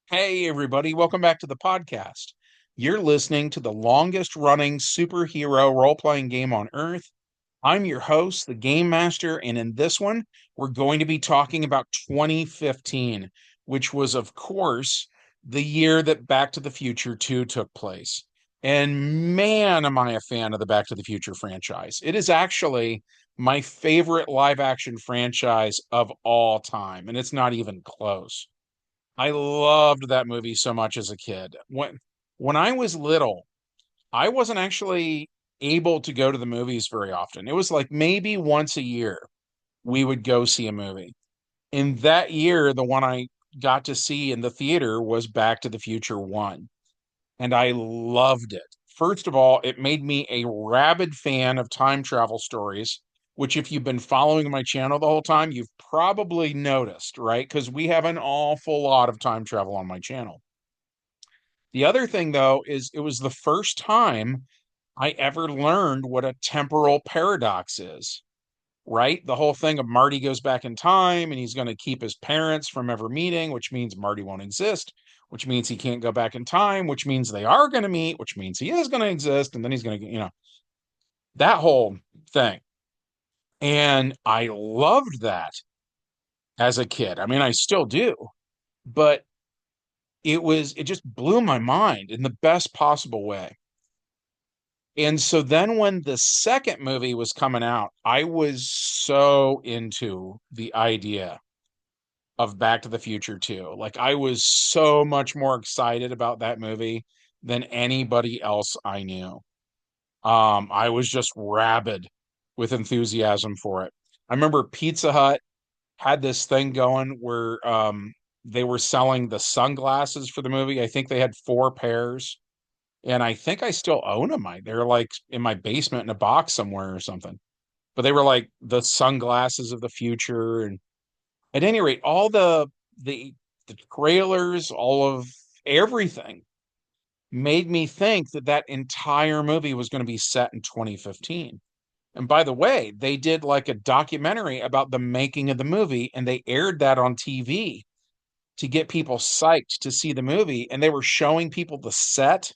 Hey, everybody, welcome back to the podcast. You're listening to the longest running superhero role playing game on Earth. I'm your host, the Game Master, and in this one, we're going to be talking about 2015, which was, of course, the year that Back to the Future 2 took place. And man, am I a fan of the Back to the Future franchise. It is actually my favorite live action franchise of all time, and it's not even close. I loved that movie so much as a kid. When I was little, I wasn't actually able to go to the movies very often. It was like maybe once a year we would go see a movie. In that year, the one I got to see in the theater was Back to the Future 1, and I loved it. First of all, it made me a rabid fan of time travel stories, which, if you've been following my channel the whole time, you've probably noticed, right? Because we have an awful lot of time travel on my channel. The other thing, though, is it was the first time I ever learned what a temporal paradox is, right? The whole thing of Marty goes back in time and he's going to keep his parents from ever meeting, which means Marty won't exist, which means he can't go back in time, which means they are going to meet, which means he is going to exist. And then he's going to, that whole thing. And I loved that as a kid. I mean, I still do, but it just blew my mind in the best possible way. And so then when the second movie was coming out, I was so into the idea of Back to the Future 2. Like I was so much more excited about that movie than anybody else I knew. I was just rabid with enthusiasm for it. I remember Pizza Hut had this thing going where they were selling the sunglasses for the movie. I think they had four pairs, and I think I still own them. They're like in my basement in a box somewhere or something. But they were like the sunglasses of the future, and at any rate, all the the trailers, all of everything made me think that that entire movie was going to be set in 2015. And by the way, they did like a documentary about the making of the movie, and they aired that on TV to get people psyched to see the movie. And they were showing people the set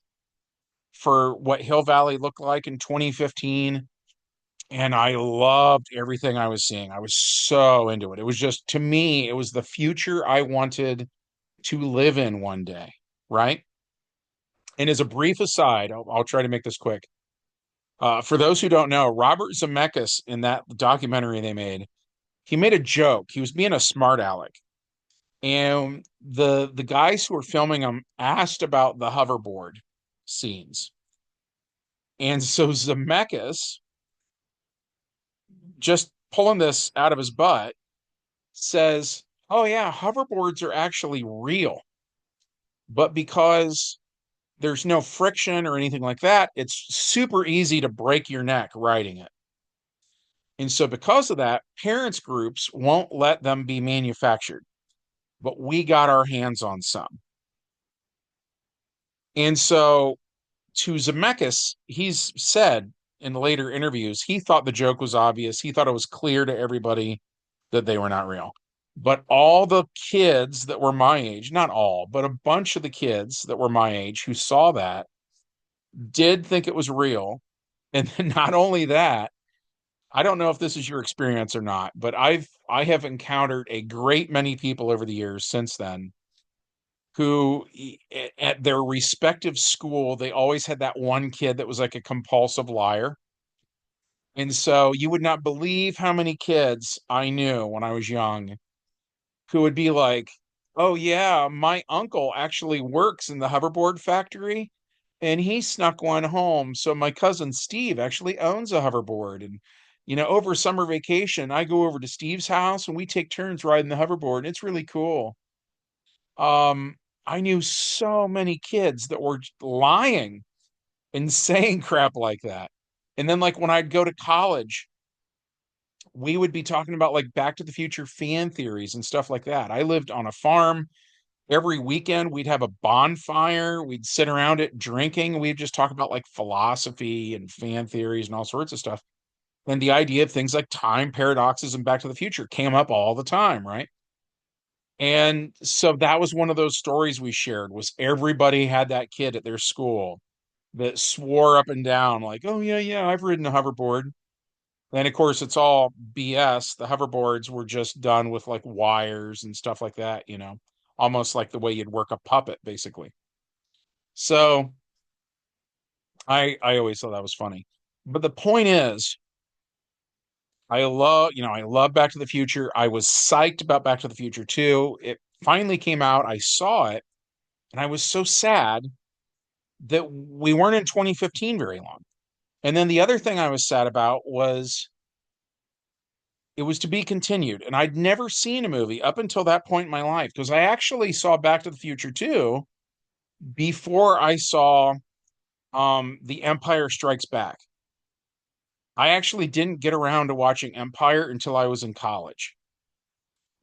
for what Hill Valley looked like in 2015. And I loved everything I was seeing. I was so into it. It was just, to me, it was the future I wanted to live in one day, right? And as a brief aside, I'll try to make this quick. For those who don't know, Robert Zemeckis in that documentary they made, he made a joke. He was being a smart aleck, and the guys who were filming him asked about the hoverboard scenes, and so Zemeckis, just pulling this out of his butt, says, "Oh yeah, hoverboards are actually real, but because there's no friction or anything like that, it's super easy to break your neck riding it." And so, because of that, parents groups won't let them be manufactured, but we got our hands on some. And so, to Zemeckis, he's said in later interviews, he thought the joke was obvious. He thought it was clear to everybody that they were not real. But all the kids that were my age, not all, but a bunch of the kids that were my age who saw that did think it was real. And then not only that, I don't know if this is your experience or not, but I have encountered a great many people over the years since then who at their respective school, they always had that one kid that was like a compulsive liar. And so you would not believe how many kids I knew when I was young who would be like, "Oh yeah, my uncle actually works in the hoverboard factory and he snuck one home. So my cousin Steve actually owns a hoverboard, and over summer vacation, I go over to Steve's house and we take turns riding the hoverboard. And it's really cool." I knew so many kids that were lying and saying crap like that. And then like when I'd go to college, we would be talking about like Back to the Future fan theories and stuff like that. I lived on a farm. Every weekend we'd have a bonfire. We'd sit around it drinking. We'd just talk about like philosophy and fan theories and all sorts of stuff. And the idea of things like time paradoxes and Back to the Future came up all the time, right? And so that was one of those stories we shared, was everybody had that kid at their school that swore up and down like, "Oh yeah, yeah, I've ridden a hoverboard." And of course, it's all BS. The hoverboards were just done with like wires and stuff like that, almost like the way you'd work a puppet, basically. So I always thought that was funny. But the point is, I love Back to the Future. I was psyched about Back to the Future too. It finally came out. I saw it, and I was so sad that we weren't in 2015 very long. And then the other thing I was sad about was it was to be continued. And I'd never seen a movie up until that point in my life, because I actually saw Back to the Future 2 before I saw The Empire Strikes Back. I actually didn't get around to watching Empire until I was in college,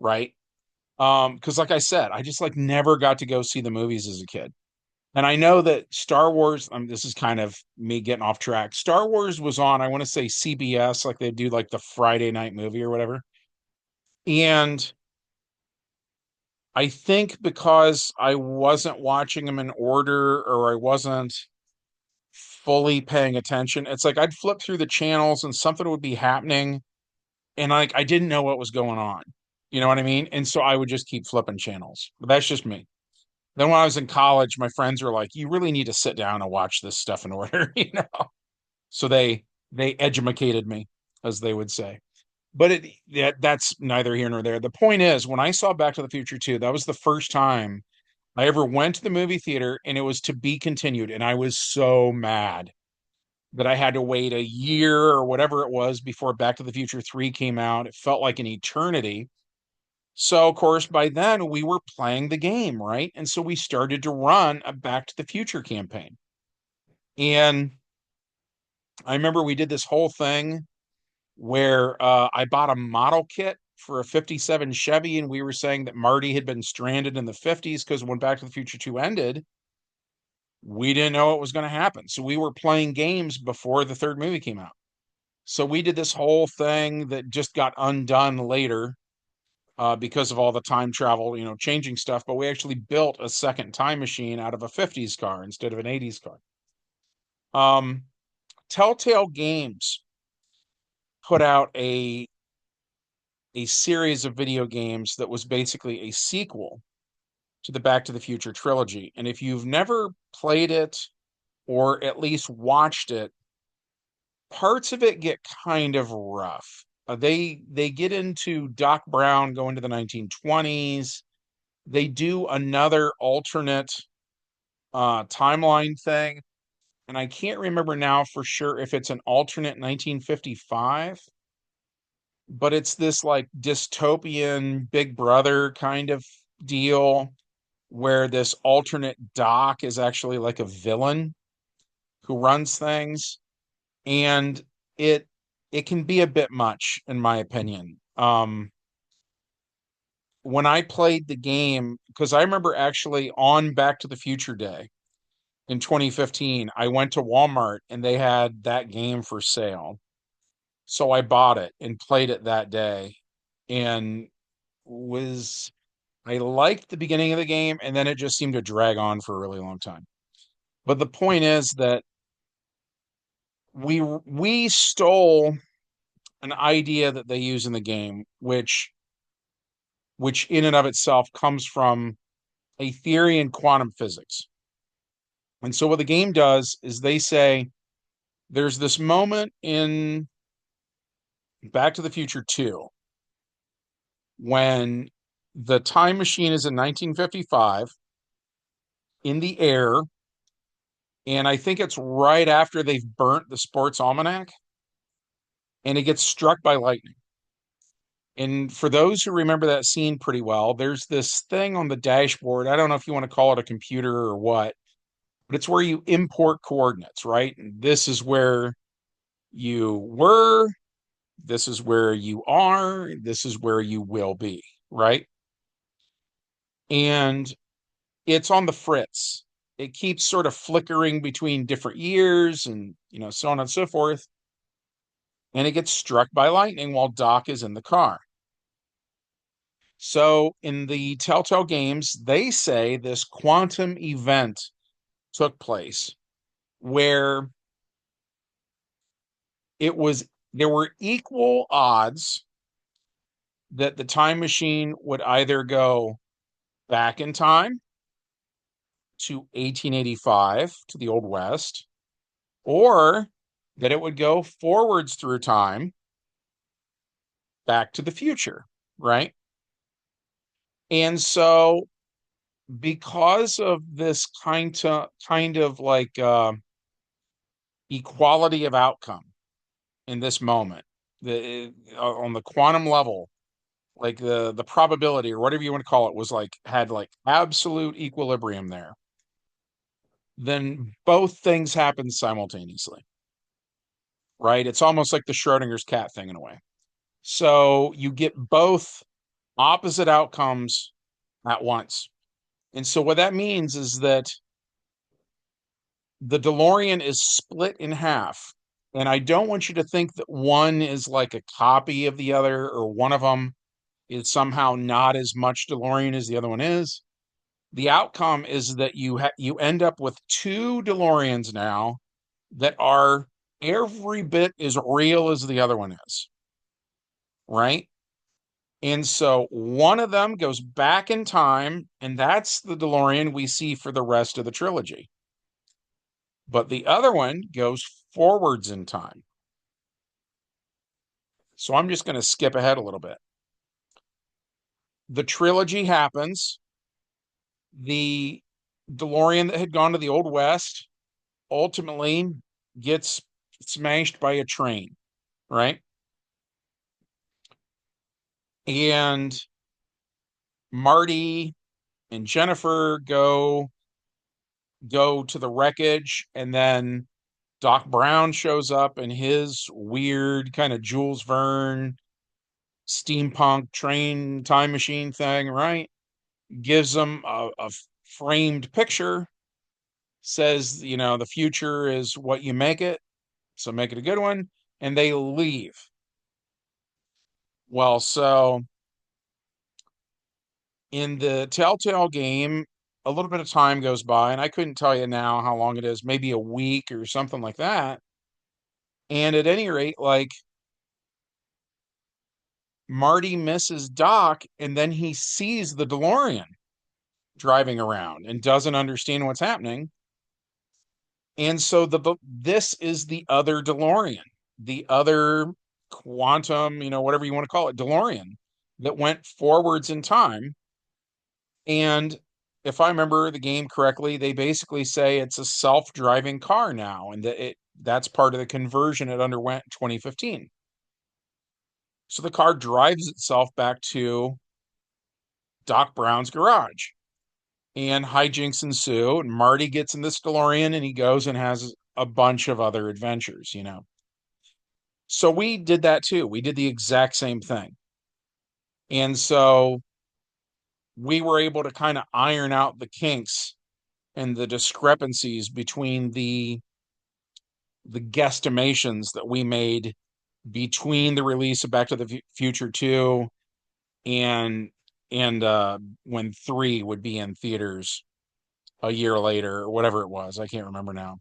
right? Because like I said, I just like never got to go see the movies as a kid. And I know that Star Wars, this is kind of me getting off track. Star Wars was on, I want to say CBS, like they do like the Friday night movie or whatever. And I think because I wasn't watching them in order, or I wasn't fully paying attention, it's like I'd flip through the channels and something would be happening and like I didn't know what was going on. You know what I mean? And so I would just keep flipping channels. But that's just me. Then when I was in college, my friends were like, "You really need to sit down and watch this stuff in order," So they edumacated me, as they would say. But that's neither here nor there. The point is, when I saw Back to the Future 2, that was the first time I ever went to the movie theater, and it was to be continued. And I was so mad that I had to wait a year or whatever it was before Back to the Future 3 came out. It felt like an eternity. So, of course, by then we were playing the game, right? And so we started to run a Back to the Future campaign. And I remember we did this whole thing where I bought a model kit for a 57 Chevy, and we were saying that Marty had been stranded in the 50s because when Back to the Future 2 ended, we didn't know what was going to happen. So we were playing games before the third movie came out. So we did this whole thing that just got undone later because of all the time travel, changing stuff. But we actually built a second time machine out of a 50s car instead of an 80s car. Um, Telltale Games put out a series of video games that was basically a sequel to the Back to the Future trilogy. And if you've never played it or at least watched it, parts of it get kind of rough. They get into Doc Brown going to the 1920s. They do another alternate timeline thing, and I can't remember now for sure if it's an alternate 1955, but it's this like dystopian Big Brother kind of deal where this alternate Doc is actually like a villain who runs things, and it it can be a bit much in my opinion. When I played the game, because I remember actually on Back to the Future Day in 2015, I went to Walmart and they had that game for sale. So I bought it and played it that day, and was I liked the beginning of the game, and then it just seemed to drag on for a really long time. But the point is that we stole an idea that they use in the game, which in and of itself comes from a theory in quantum physics. And so what the game does is they say there's this moment in Back to the Future 2 when the time machine is in 1955 in the air, and I think it's right after they've burnt the sports almanac, and it gets struck by lightning. And for those who remember that scene pretty well, there's this thing on the dashboard. I don't know if you want to call it a computer or what, but it's where you import coordinates, right? And this is where you were, this is where you are, this is where you will be, right? And it's on the fritz. It keeps sort of flickering between different years and, so on and so forth. And it gets struck by lightning while Doc is in the car. So in the Telltale games, they say this quantum event took place where it was there were equal odds that the time machine would either go back in time to 1885 to the Old West, or that it would go forwards through time back to the future, right? And so because of this kind of like equality of outcome in this moment, on the quantum level, like the probability or whatever you want to call it was like had like absolute equilibrium there, then both things happen simultaneously, right? It's almost like the Schrodinger's cat thing in a way. So you get both opposite outcomes at once. And so what that means is that the DeLorean is split in half. And I don't want you to think that one is like a copy of the other or one of them is somehow not as much DeLorean as the other one is. The outcome is that you end up with two DeLoreans now that are every bit as real as the other one is, right? And so one of them goes back in time, and that's the DeLorean we see for the rest of the trilogy. But the other one goes forwards in time. So I'm just going to skip ahead a little bit. The trilogy happens. The DeLorean that had gone to the Old West ultimately gets smashed by a train, right? And Marty and Jennifer go to the wreckage, and then Doc Brown shows up in his weird kind of Jules Verne steampunk train time machine thing, right? Gives them a framed picture, says, the future is what you make it, so make it a good one, and they leave. Well, so in the Telltale game, a little bit of time goes by, and I couldn't tell you now how long it is, maybe a week or something like that. And at any rate, like Marty misses Doc, and then he sees the DeLorean driving around and doesn't understand what's happening. And so this is the other DeLorean, the other quantum, whatever you want to call it, DeLorean that went forwards in time. And if I remember the game correctly, they basically say it's a self-driving car now, and that's part of the conversion it underwent in 2015. So the car drives itself back to Doc Brown's garage, and hijinks ensue, and Marty gets in this DeLorean and he goes and has a bunch of other adventures. So we did that too. We did the exact same thing. And so we were able to kind of iron out the kinks and the discrepancies between the guesstimations that we made between the release of Back to the Future 2 and when 3 would be in theaters a year later or whatever it was. I can't remember now.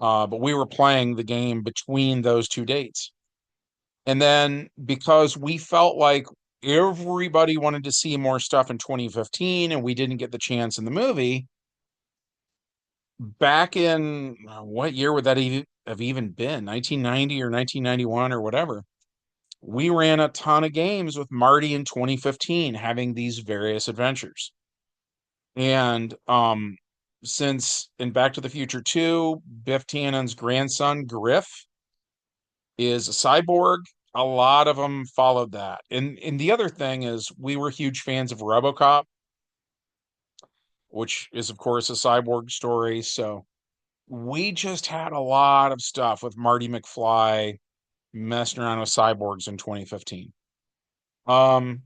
But we were playing the game between those two dates. And then because we felt like everybody wanted to see more stuff in 2015 and we didn't get the chance in the movie, back in what year would that have even been? 1990 or 1991 or whatever. We ran a ton of games with Marty in 2015 having these various adventures. And since in Back to the Future 2, Biff Tannen's grandson, Griff, is a cyborg, a lot of them followed that. And the other thing is we were huge fans of RoboCop, which is, of course, a cyborg story. So we just had a lot of stuff with Marty McFly messing around with cyborgs in 2015. Um,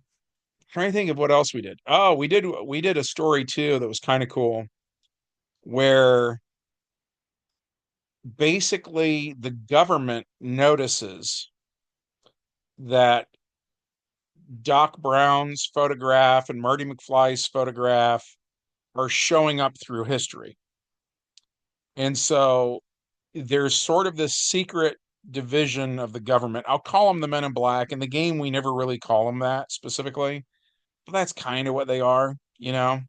Trying to think of what else we did. Oh, we did a story too that was kind of cool where basically the government notices that Doc Brown's photograph and Marty McFly's photograph are showing up through history. And so there's sort of this secret division of the government. I'll call them the Men in Black. In the game, we never really call them that specifically, but that's kind of what they are, you know.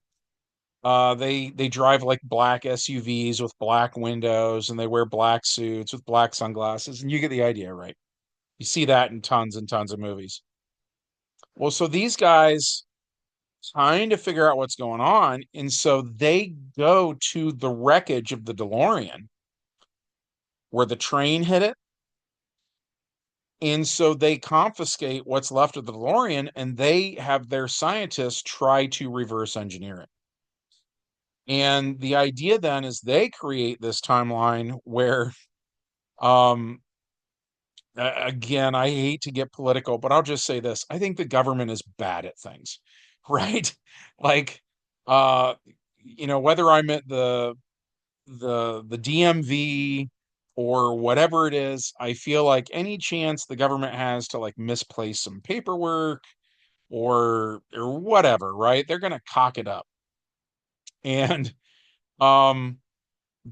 They drive like black SUVs with black windows, and they wear black suits with black sunglasses, and you get the idea, right? You see that in tons and tons of movies. Well, so these guys trying to figure out what's going on, and so they go to the wreckage of the DeLorean where the train hit it. And so they confiscate what's left of the DeLorean and they have their scientists try to reverse engineer it. And the idea then is they create this timeline where, um, again, I hate to get political, but I'll just say this. I think the government is bad at things, right? Like, uh, whether I'm at the DMV or whatever it is, I feel like any chance the government has to like misplace some paperwork or whatever, right? They're going to cock it up. And um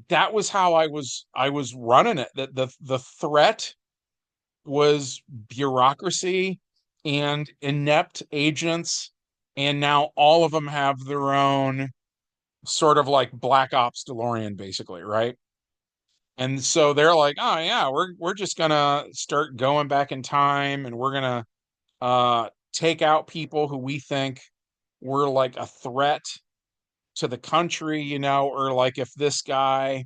that was how I was running it. That the threat was bureaucracy and inept agents, and now all of them have their own sort of like Black Ops DeLorean basically, right? And so they're like, "Oh yeah, we're just gonna start going back in time, and we're gonna take out people who we think were like a threat to the country, or like if this guy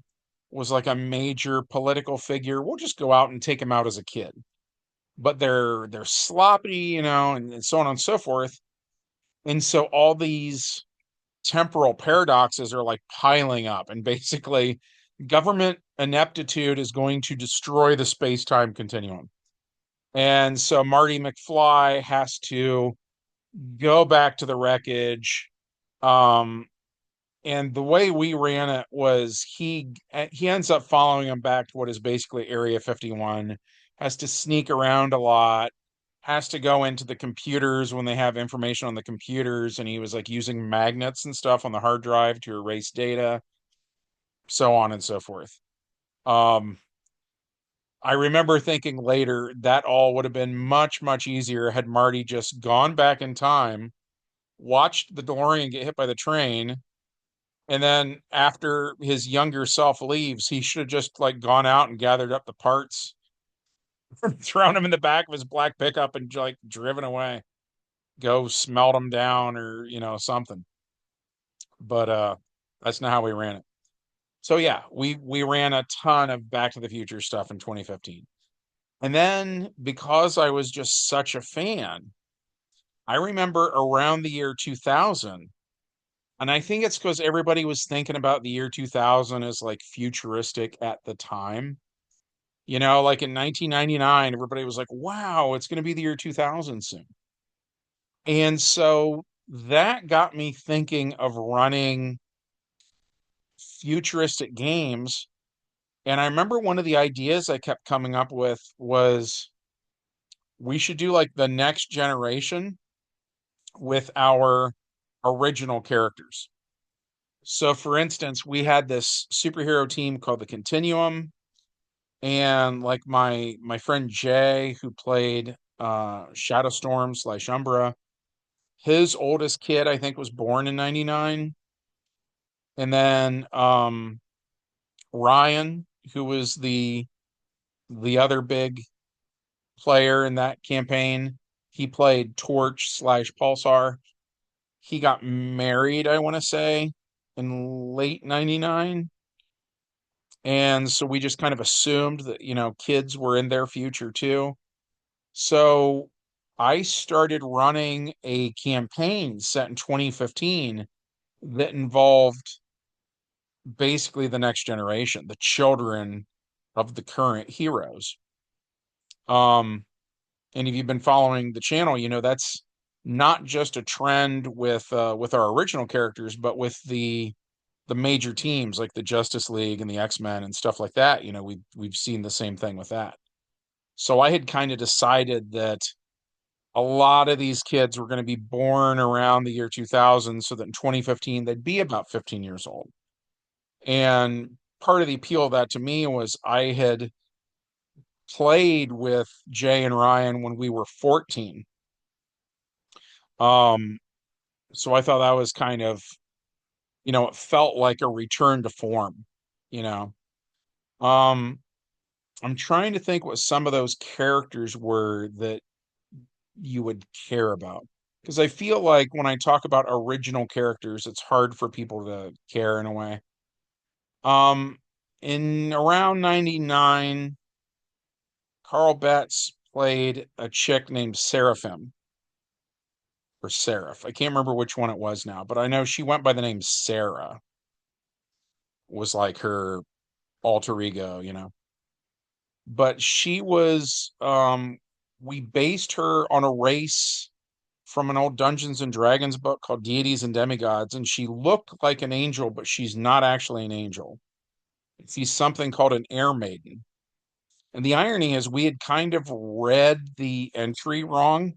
was like a major political figure, we'll just go out and take him out as a kid." But they're sloppy, and so on and so forth. And so all these temporal paradoxes are like piling up, and basically government ineptitude is going to destroy the space-time continuum. And so Marty McFly has to go back to the wreckage. Um, and the way we ran it was he ends up following him back to what is basically Area 51, has to sneak around a lot, has to go into the computers when they have information on the computers, and he was like using magnets and stuff on the hard drive to erase data, so on and so forth. Um, I remember thinking later that all would have been much, much easier had Marty just gone back in time, watched the DeLorean get hit by the train, and then after his younger self leaves, he should have just like gone out and gathered up the parts, thrown them in the back of his black pickup and like driven away, go smelt them down or, something. But that's not how we ran it. So yeah, we ran a ton of Back to the Future stuff in 2015. And then because I was just such a fan, I remember around the year 2000, and I think it's because everybody was thinking about the year 2000 as like futuristic at the time. Like in 1999, everybody was like, wow, it's going to be the year 2000 soon. And so that got me thinking of running futuristic games. And I remember one of the ideas I kept coming up with was we should do like the next generation with our original characters. So, for instance, we had this superhero team called the Continuum, and like my friend Jay, who played Shadowstorm slash Umbra, his oldest kid I think was born in '99, and then Ryan, who was the other big player in that campaign, he played Torch slash Pulsar. He got married, I want to say, in late '99. And so we just kind of assumed that, kids were in their future too. So I started running a campaign set in 2015 that involved basically the next generation, the children of the current heroes. Um, and if you've been following the channel, that's not just a trend with our original characters, but with the major teams like the Justice League and the X-Men and stuff like that. We've seen the same thing with that. So I had kind of decided that a lot of these kids were going to be born around the year 2000, so that in 2015 they'd be about 15 years old. And part of the appeal of that to me was I had played with Jay and Ryan when we were 14. Um, so I thought that was kind of, it felt like a return to form, you know. Um, I'm trying to think what some of those characters were that you would care about. Because I feel like when I talk about original characters, it's hard for people to care in a way. Um, in around 99, Carl Betts played a chick named Seraphim or Seraph. I can't remember which one it was now, but I know she went by the name Sarah, was like her alter ego. But she was we based her on a race from an old Dungeons and Dragons book called Deities and Demigods, and she looked like an angel, but she's not actually an angel. She's something called an air maiden. And the irony is we had kind of read the entry wrong.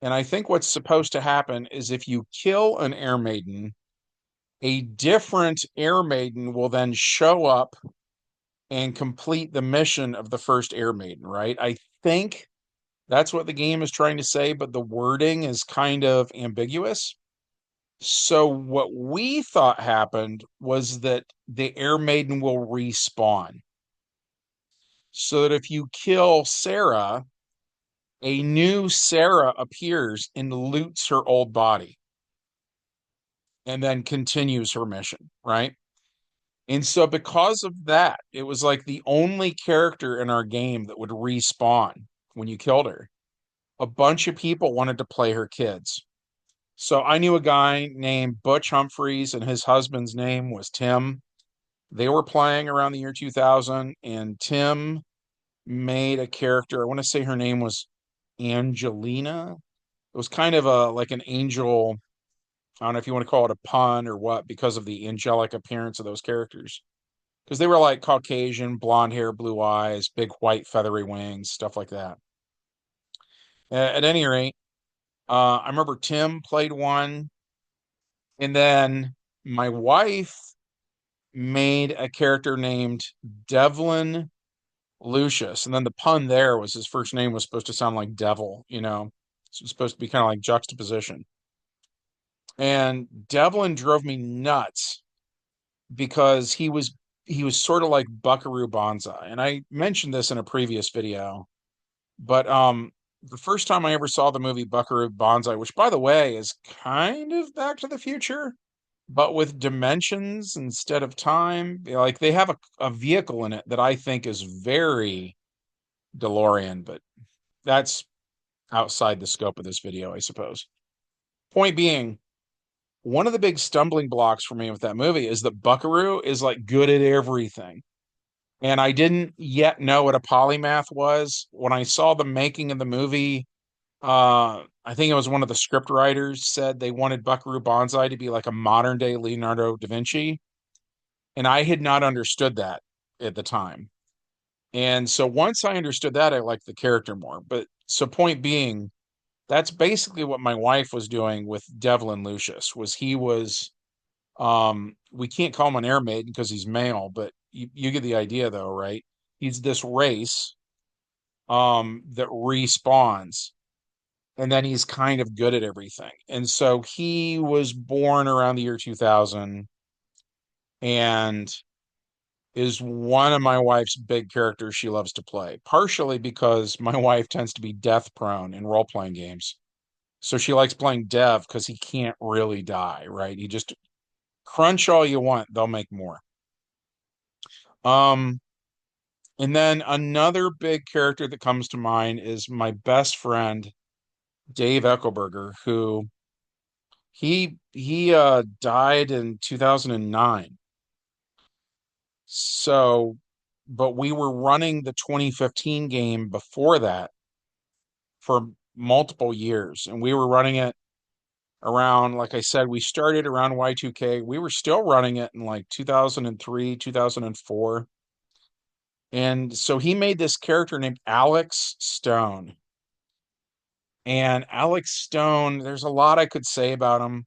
And I think what's supposed to happen is if you kill an air maiden, a different air maiden will then show up and complete the mission of the first air maiden, right? I think that's what the game is trying to say, but the wording is kind of ambiguous. So what we thought happened was that the air maiden will respawn. So that if you kill Sarah, a new Sarah appears and loots her old body and then continues her mission, right? And so because of that, it was like the only character in our game that would respawn when you killed her. A bunch of people wanted to play her kids. So I knew a guy named Butch Humphreys, and his husband's name was Tim. They were playing around the year 2000, and Tim made a character. I want to say her name was Angelina. It was kind of a like an angel. I don't know if you want to call it a pun or what, because of the angelic appearance of those characters. Because they were like Caucasian, blonde hair, blue eyes, big white feathery wings, stuff like that. At any rate, I remember Tim played one, and then my wife made a character named Devlin Lucius, and then the pun there was his first name was supposed to sound like devil, So it's supposed to be kind of like juxtaposition. And Devlin drove me nuts because he was sort of like Buckaroo Banzai. And I mentioned this in a previous video, but the first time I ever saw the movie Buckaroo Banzai, which by the way is kind of Back to the Future, but with dimensions instead of time. Like they have a vehicle in it that I think is very DeLorean, but that's outside the scope of this video, I suppose. Point being, one of the big stumbling blocks for me with that movie is that Buckaroo is like good at everything. And I didn't yet know what a polymath was. When I saw the making of the movie, I think it was one of the script writers said they wanted Buckaroo Banzai to be like a modern day Leonardo da Vinci. And I had not understood that at the time. And so once I understood that, I liked the character more. But so point being, that's basically what my wife was doing with Devlin Lucius, was he was we can't call him an air maiden because he's male, but you get the idea though, right? He's this race that respawns, and then he's kind of good at everything. And so he was born around the year 2000 and is one of my wife's big characters she loves to play, partially because my wife tends to be death prone in role playing games. So she likes playing Dev because he can't really die, right? He just crunch all you want, they'll make more. Um, and then another big character that comes to mind is my best friend, Dave Eckelberger, who he died in 2009. So, but we were running the 2015 game before that for multiple years, and we were running it around, like I said, we started around Y2K. We were still running it in like 2003, 2004. And so he made this character named Alex Stone. And Alex Stone, there's a lot I could say about him,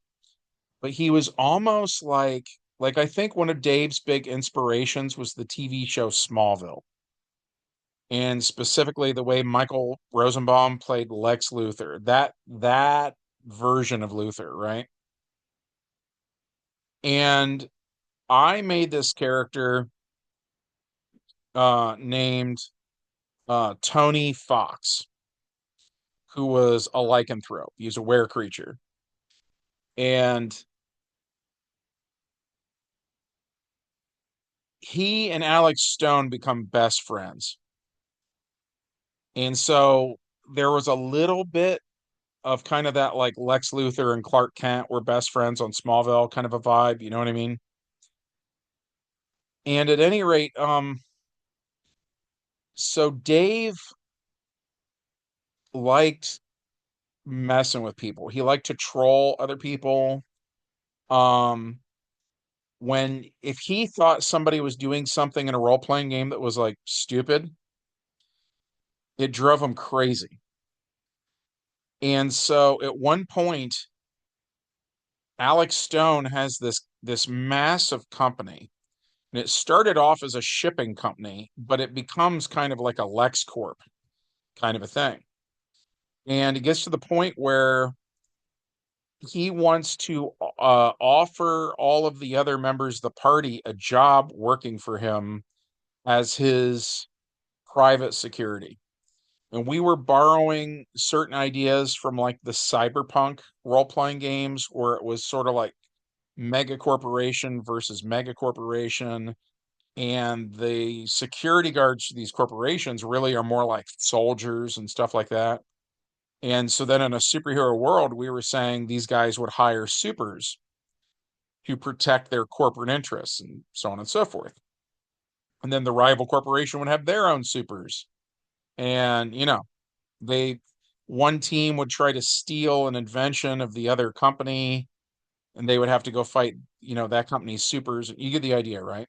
but he was almost like I think one of Dave's big inspirations was the TV show Smallville, and specifically the way Michael Rosenbaum played Lex Luthor. That version of Luthor, right? And I made this character named Tony Fox, who was a lycanthrope. He was a were creature. And he and Alex Stone become best friends. And so there was a little bit of kind of that like Lex Luthor and Clark Kent were best friends on Smallville kind of a vibe, you know what I mean? And at any rate, so Dave liked messing with people. He liked to troll other people. Um, when if he thought somebody was doing something in a role-playing game that was like stupid, it drove him crazy. And so at one point, Alex Stone has this massive company. And it started off as a shipping company, but it becomes kind of like a LexCorp kind of a thing. And it gets to the point where he wants to offer all of the other members of the party a job working for him as his private security. And we were borrowing certain ideas from like the cyberpunk role-playing games where it was sort of like mega corporation versus mega corporation, and the security guards to these corporations really are more like soldiers and stuff like that. And so then in a superhero world, we were saying these guys would hire supers to protect their corporate interests and so on and so forth. And then the rival corporation would have their own supers. And, they one team would try to steal an invention of the other company, and they would have to go fight, that company's supers. You get the idea, right?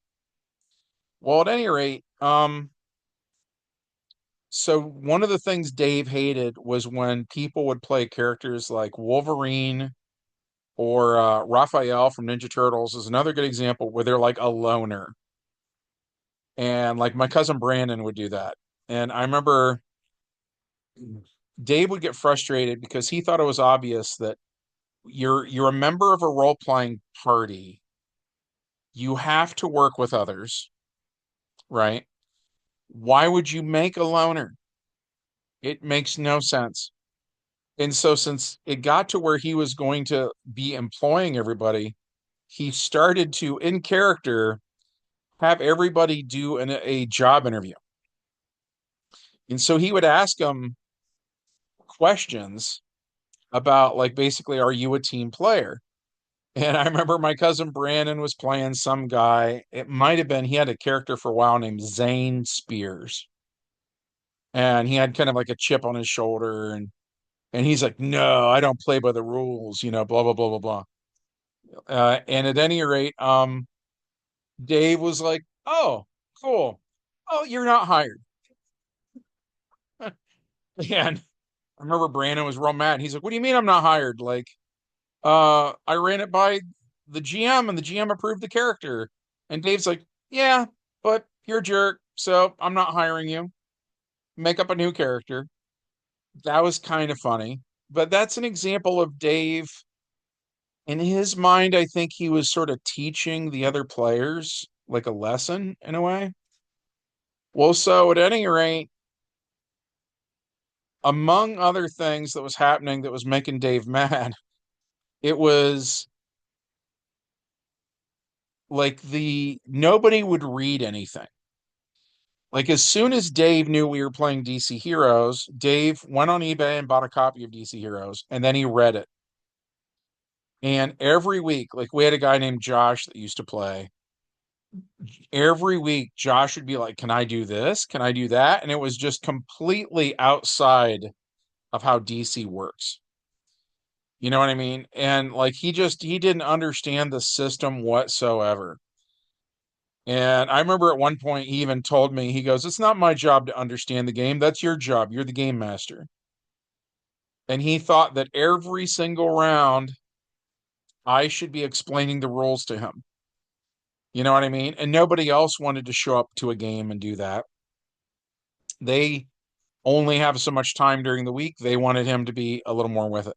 Well, at any rate, so one of the things Dave hated was when people would play characters like Wolverine or Raphael from Ninja Turtles is another good example where they're like a loner. And like my cousin Brandon would do that. And I remember Dave would get frustrated because he thought it was obvious that you're a member of a role-playing party. You have to work with others, right? Why would you make a loner? It makes no sense. And so since it got to where he was going to be employing everybody, he started to, in character, have everybody do a job interview. And so he would ask them questions about, like, basically, are you a team player? And I remember my cousin Brandon was playing some guy. It might have been, he had a character for a while named Zane Spears. And he had kind of like a chip on his shoulder. And he's like, no, I don't play by the rules, blah, blah, blah, blah, blah. And at any rate, Dave was like, oh, cool. Oh, you're not hired. And I remember Brandon was real mad. He's like, what do you mean I'm not hired? Like, I ran it by the GM and the GM approved the character. And Dave's like, yeah, but you're a jerk, so I'm not hiring you. Make up a new character. That was kind of funny. But that's an example of Dave. In his mind, I think he was sort of teaching the other players like a lesson in a way. Well, so at any rate, among other things that was happening that was making Dave mad, it was like the nobody would read anything. Like as soon as Dave knew we were playing DC Heroes, Dave went on eBay and bought a copy of DC Heroes, and then he read it. And every week, like we had a guy named Josh that used to play. Every week, Josh would be like, "Can I do this? Can I do that?" And it was just completely outside of how DC works. You know what I mean? And like he didn't understand the system whatsoever. And I remember at one point he even told me, he goes, "It's not my job to understand the game. That's your job. You're the game master." And he thought that every single round I should be explaining the rules to him. You know what I mean? And nobody else wanted to show up to a game and do that. They only have so much time during the week. They wanted him to be a little more with it.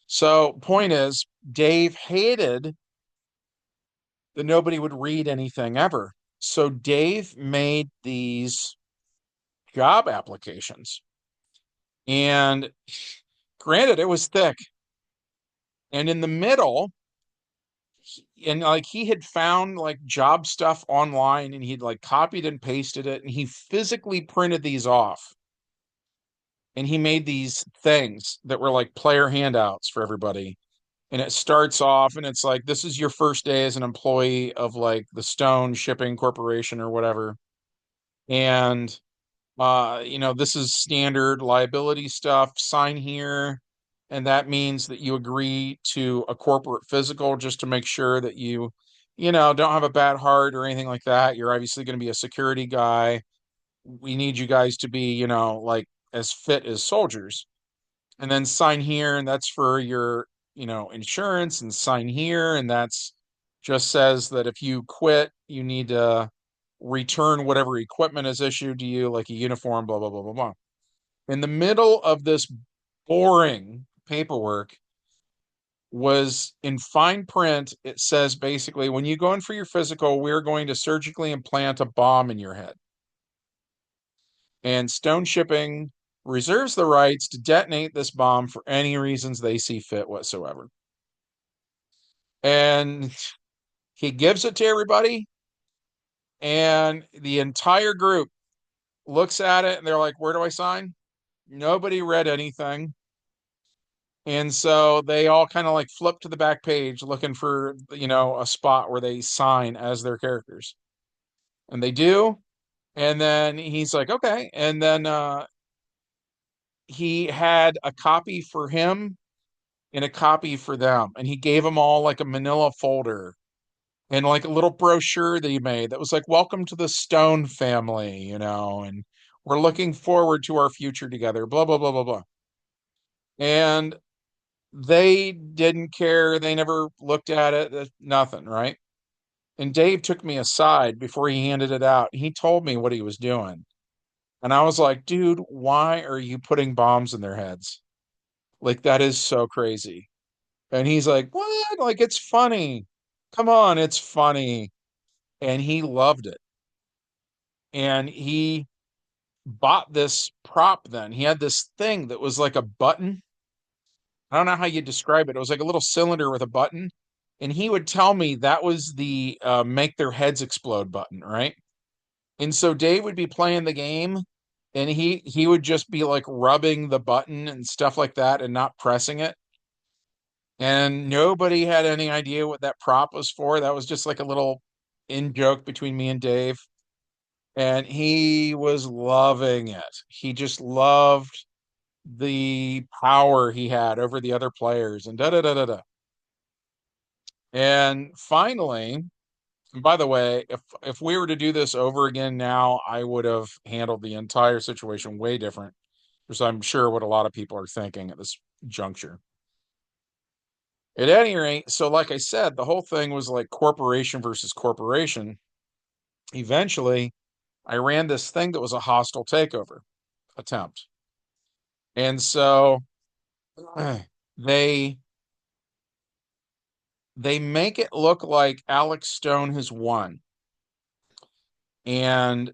So, point is, Dave hated that nobody would read anything ever. So, Dave made these job applications. And granted, it was thick. And in the middle, and like he had found like job stuff online and he'd like copied and pasted it and he physically printed these off and he made these things that were like player handouts for everybody. And it starts off and it's like, this is your first day as an employee of like the Stone Shipping Corporation or whatever. And this is standard liability stuff. Sign here. And that means that you agree to a corporate physical just to make sure that don't have a bad heart or anything like that. You're obviously going to be a security guy. We need you guys to be, like as fit as soldiers. And then sign here, and that's for your, insurance, and sign here, and that's just says that if you quit, you need to return whatever equipment is issued to you, like a uniform, blah, blah, blah, blah, blah. In the middle of this boring paperwork was in fine print, it says basically, when you go in for your physical, we're going to surgically implant a bomb in your head. And Stone Shipping reserves the rights to detonate this bomb for any reasons they see fit whatsoever. And he gives it to everybody, and the entire group looks at it and they're like, where do I sign? Nobody read anything. And so they all kind of like flip to the back page looking for, a spot where they sign as their characters. And they do. And then he's like, okay. And then he had a copy for him and a copy for them. And he gave them all like a manila folder and like a little brochure that he made that was like, welcome to the Stone family, and we're looking forward to our future together, blah, blah, blah, blah, blah. And they didn't care. They never looked at it, nothing, right? And Dave took me aside before he handed it out. He told me what he was doing. And I was like, dude, why are you putting bombs in their heads? Like, that is so crazy. And he's like, what? Like, it's funny. Come on, it's funny. And he loved it. And he bought this prop then. He had this thing that was like a button. I don't know how you describe it. It was like a little cylinder with a button. And he would tell me that was the make their heads explode button, right? And so Dave would be playing the game and he would just be like rubbing the button and stuff like that and not pressing it. And nobody had any idea what that prop was for. That was just like a little in joke between me and Dave. And he was loving it. He just loved the power he had over the other players and da da da da da. And finally, and by the way, if we were to do this over again now, I would have handled the entire situation way different, because I'm sure what a lot of people are thinking at this juncture. At any rate, so like I said, the whole thing was like corporation versus corporation. Eventually, I ran this thing that was a hostile takeover attempt. And so they they make it look like Alex Stone has won. And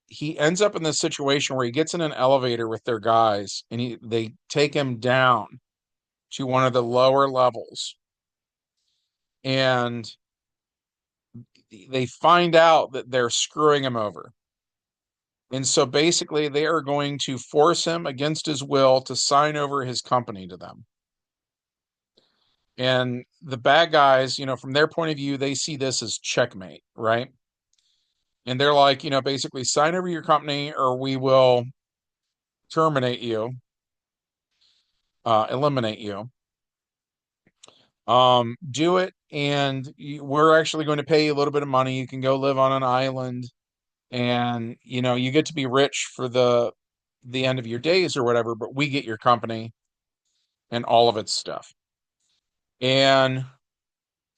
he ends up in this situation where he gets in an elevator with their guys and they take him down to one of the lower levels. And they find out that they're screwing him over. And so basically, they are going to force him against his will to sign over his company to them. And the bad guys, from their point of view, they see this as checkmate, right? And they're like, basically sign over your company or we will terminate you, eliminate you. Do it, and we're actually going to pay you a little bit of money. You can go live on an island, and you get to be rich for the end of your days or whatever, but we get your company. and all of its stuff. And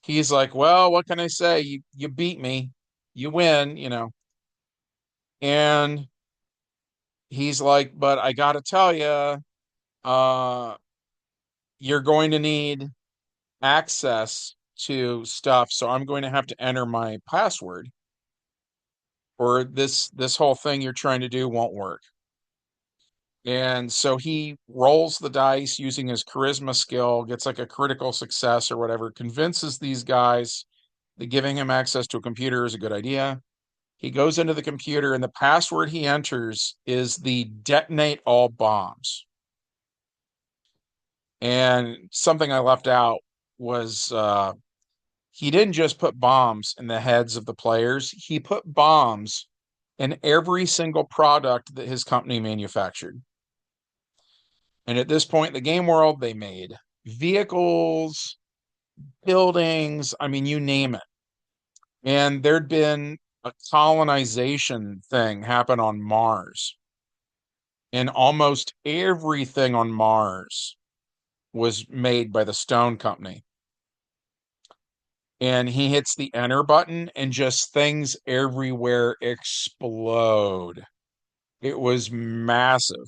he's like, well, what can I say? You beat me. You win, you know. And he's like, but I got to tell you, uh, you're going to need access to stuff. So I'm going to have to enter my password or this whole thing you're trying to do won't work. And so he rolls the dice using his charisma skill, gets like a critical success or whatever, convinces these guys that giving him access to a computer is a good idea. He goes into the computer, and the password he enters is the detonate all bombs. And something I left out was he didn't just put bombs in the heads of the players, he put bombs in every single product that his company manufactured. And at this point in the game world, they made vehicles, buildings, I mean, you name it. And there'd been a colonization thing happen on Mars. And almost everything on Mars was made by the Stone Company. And he hits the enter button, and just things everywhere explode. It was massive.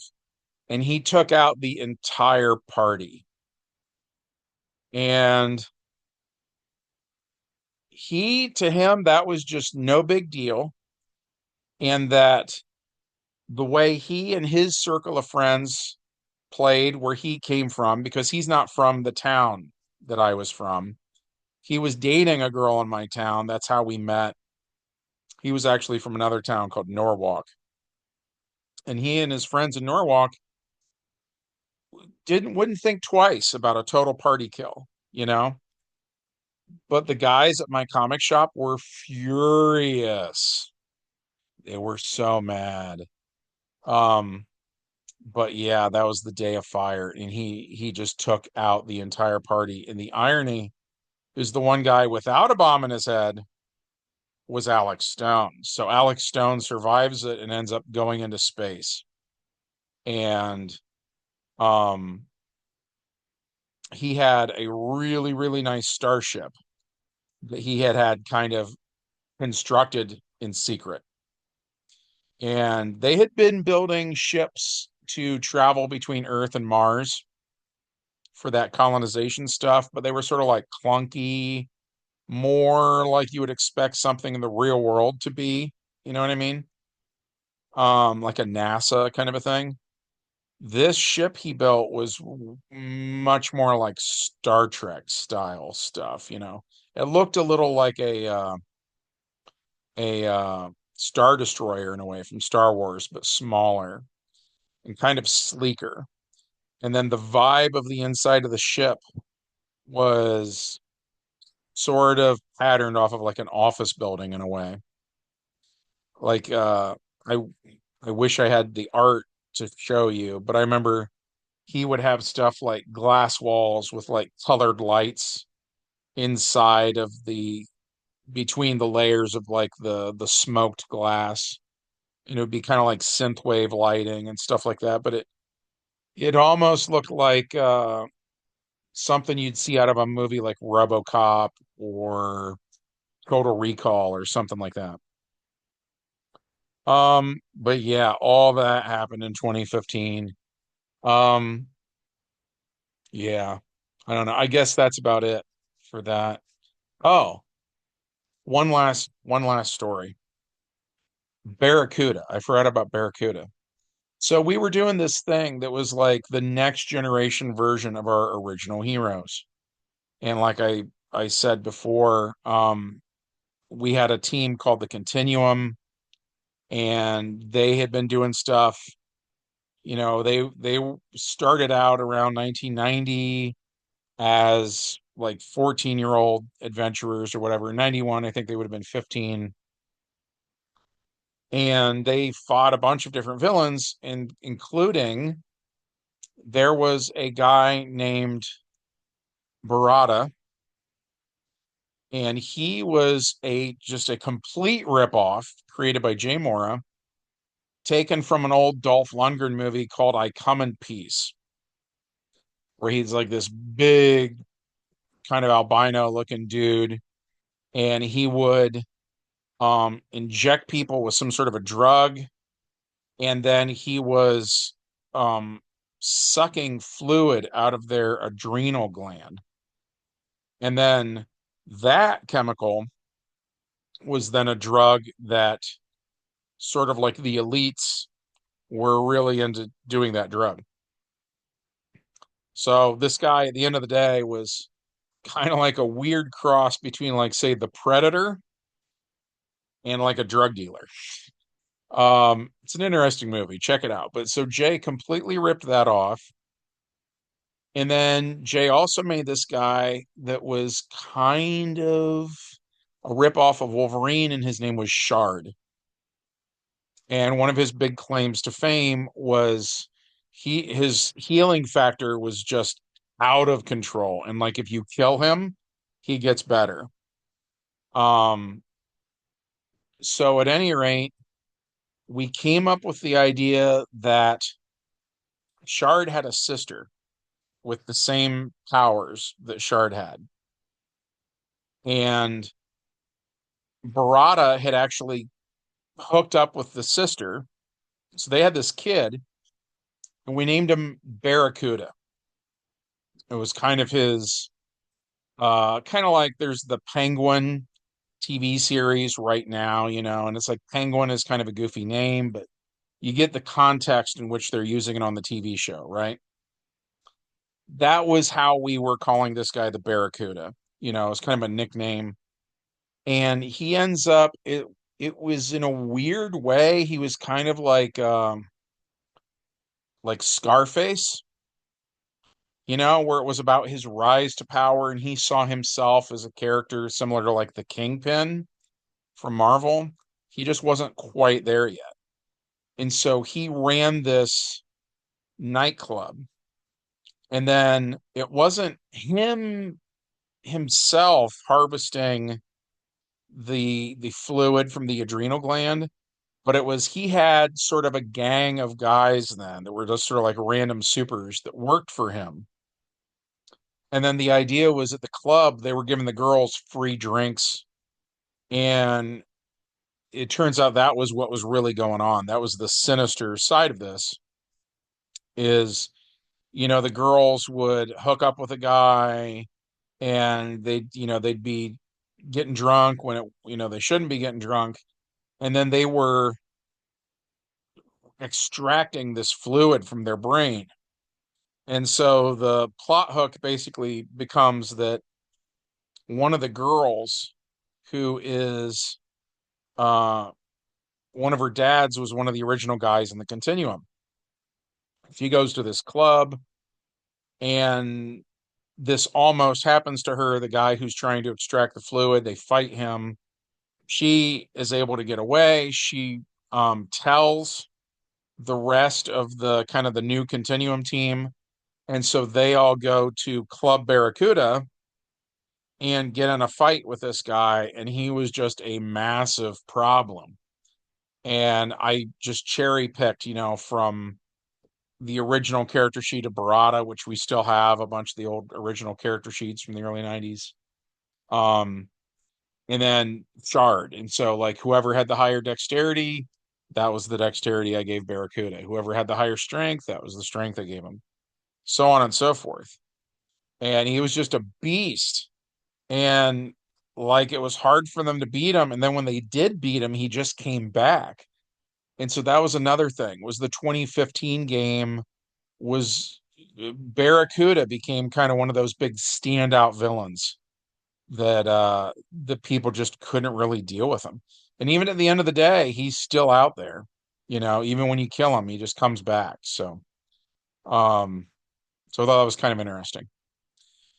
And he took out the entire party. And to him, that was just no big deal. And that the way he and his circle of friends played where he came from, because he's not from the town that I was from. He was dating a girl in my town. That's how we met. He was actually from another town called Norwalk. And he and his friends in Norwalk wouldn't think twice about a total party kill, you know? But the guys at my comic shop were furious. They were so mad. Um, but yeah, that was the day of fire, and he just took out the entire party. And the irony is the one guy without a bomb in his head was Alex Stone. So Alex Stone survives it and ends up going into space. And um he had a really, really nice starship that he had kind of constructed in secret. And they had been building ships to travel between Earth and Mars for that colonization stuff, but they were sort of like clunky, more like you would expect something in the real world to be. You know what I mean? Like a NASA kind of a thing. This ship he built was much more like Star Trek style stuff, you know. It looked a little like a Star Destroyer in a way from Star Wars, but smaller and kind of sleeker. And then the vibe of the inside of the ship was sort of patterned off of like an office building in a way. Like I I wish I had the art to show you, but I remember he would have stuff like glass walls with like colored lights inside of the between the layers of like the smoked glass. And it would be kind of like synthwave lighting and stuff like that, but it almost looked like something you'd see out of a movie like RoboCop or Total Recall or something like that. But yeah, all that happened in 2015. Um, yeah, I don't know. I guess that's about it for that. Oh, one last story. Barracuda. I forgot about Barracuda. So we were doing this thing that was like the next generation version of our original heroes. And like I said before, we had a team called the Continuum, and they had been doing stuff. You know, they started out around 1990 as like 14-year-old adventurers or whatever. In 91, I think they would have been 15. And they fought a bunch of different villains, and including there was a guy named Barada, and he was a just a complete ripoff created by Jay Mora, taken from an old Dolph Lundgren movie called I Come in Peace. where he's like this big kind of albino looking dude, and he would inject people with some sort of a drug, and then he was um sucking fluid out of their adrenal gland. And then that chemical was then a drug that sort of like the elites were really into doing that drug. So this guy at the end of the day was kind of like a weird cross between, like, say, the Predator and like a drug dealer. It's an interesting movie. Check it out. But so Jay completely ripped that off. And then Jay also made this guy that was kind of a ripoff of Wolverine, and his name was Shard. And one of his big claims to fame was his healing factor was just out of control. And like if you kill him, he gets better. Um, so at any rate, we came up with the idea that Shard had a sister with the same powers that Shard had. And Barada had actually hooked up with the sister. So they had this kid, and we named him Barracuda. It was kind of his, kind of like there's the Penguin TV series right now, and it's like Penguin is kind of a goofy name, but you get the context in which they're using it on the TV show, right? That was how we were calling this guy the Barracuda. It's kind of a nickname. And he ends up it was in a weird way, he was kind of like Scarface, where it was about his rise to power, and he saw himself as a character similar to like the Kingpin from Marvel. He just wasn't quite there yet. And so he ran this nightclub. And then it wasn't him himself harvesting the fluid from the adrenal gland, but it was he had sort of a gang of guys then that were just sort of like random supers that worked for him. And then the idea was at the club, they were giving the girls free drinks. And it turns out that was what was really going on. That was the sinister side of this is, the girls would hook up with a guy, and they'd be getting drunk when they shouldn't be getting drunk. And then they were extracting this fluid from their brain. And so the plot hook basically becomes that one of the girls, who is uh one of her dads was one of the original guys in the Continuum. She goes to this club, and this almost happens to her, the guy who's trying to extract the fluid. They fight him. She is able to get away. She tells the rest of the kind of the new Continuum team. And so they all go to Club Barracuda and get in a fight with this guy. And he was just a massive problem. And I just cherry picked, from the original character sheet of Barada, which we still have a bunch of the old original character sheets from the early 90s. Um, and then Shard. And so, like, whoever had the higher dexterity, that was the dexterity I gave Barracuda. Whoever had the higher strength, that was the strength I gave him. So on and so forth. And he was just a beast. And like it was hard for them to beat him. And then when they did beat him, he just came back. And so that was another thing, was the 2015 game was Barracuda became kind of one of those big standout villains that the people just couldn't really deal with him. And even at the end of the day, he's still out there. Even when you kill him, he just comes back. Um, so I thought that was kind of interesting.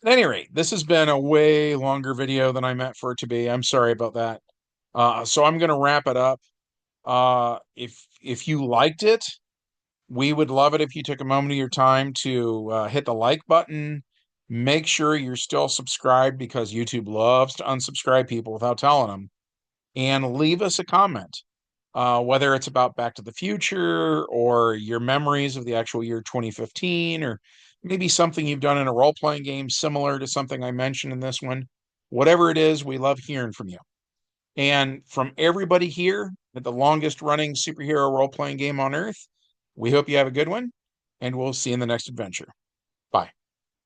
At any rate, this has been a way longer video than I meant for it to be. I'm sorry about that. So I'm going to wrap it up. If you liked it, we would love it if you took a moment of your time to hit the like button. Make sure you're still subscribed, because YouTube loves to unsubscribe people without telling them. And leave us a comment, whether it's about Back to the Future or your memories of the actual year 2015, or maybe something you've done in a role playing game similar to something I mentioned in this one. Whatever it is, we love hearing from you. And from everybody here at the longest running superhero role playing game on earth, we hope you have a good one, and we'll see you in the next adventure. Bye.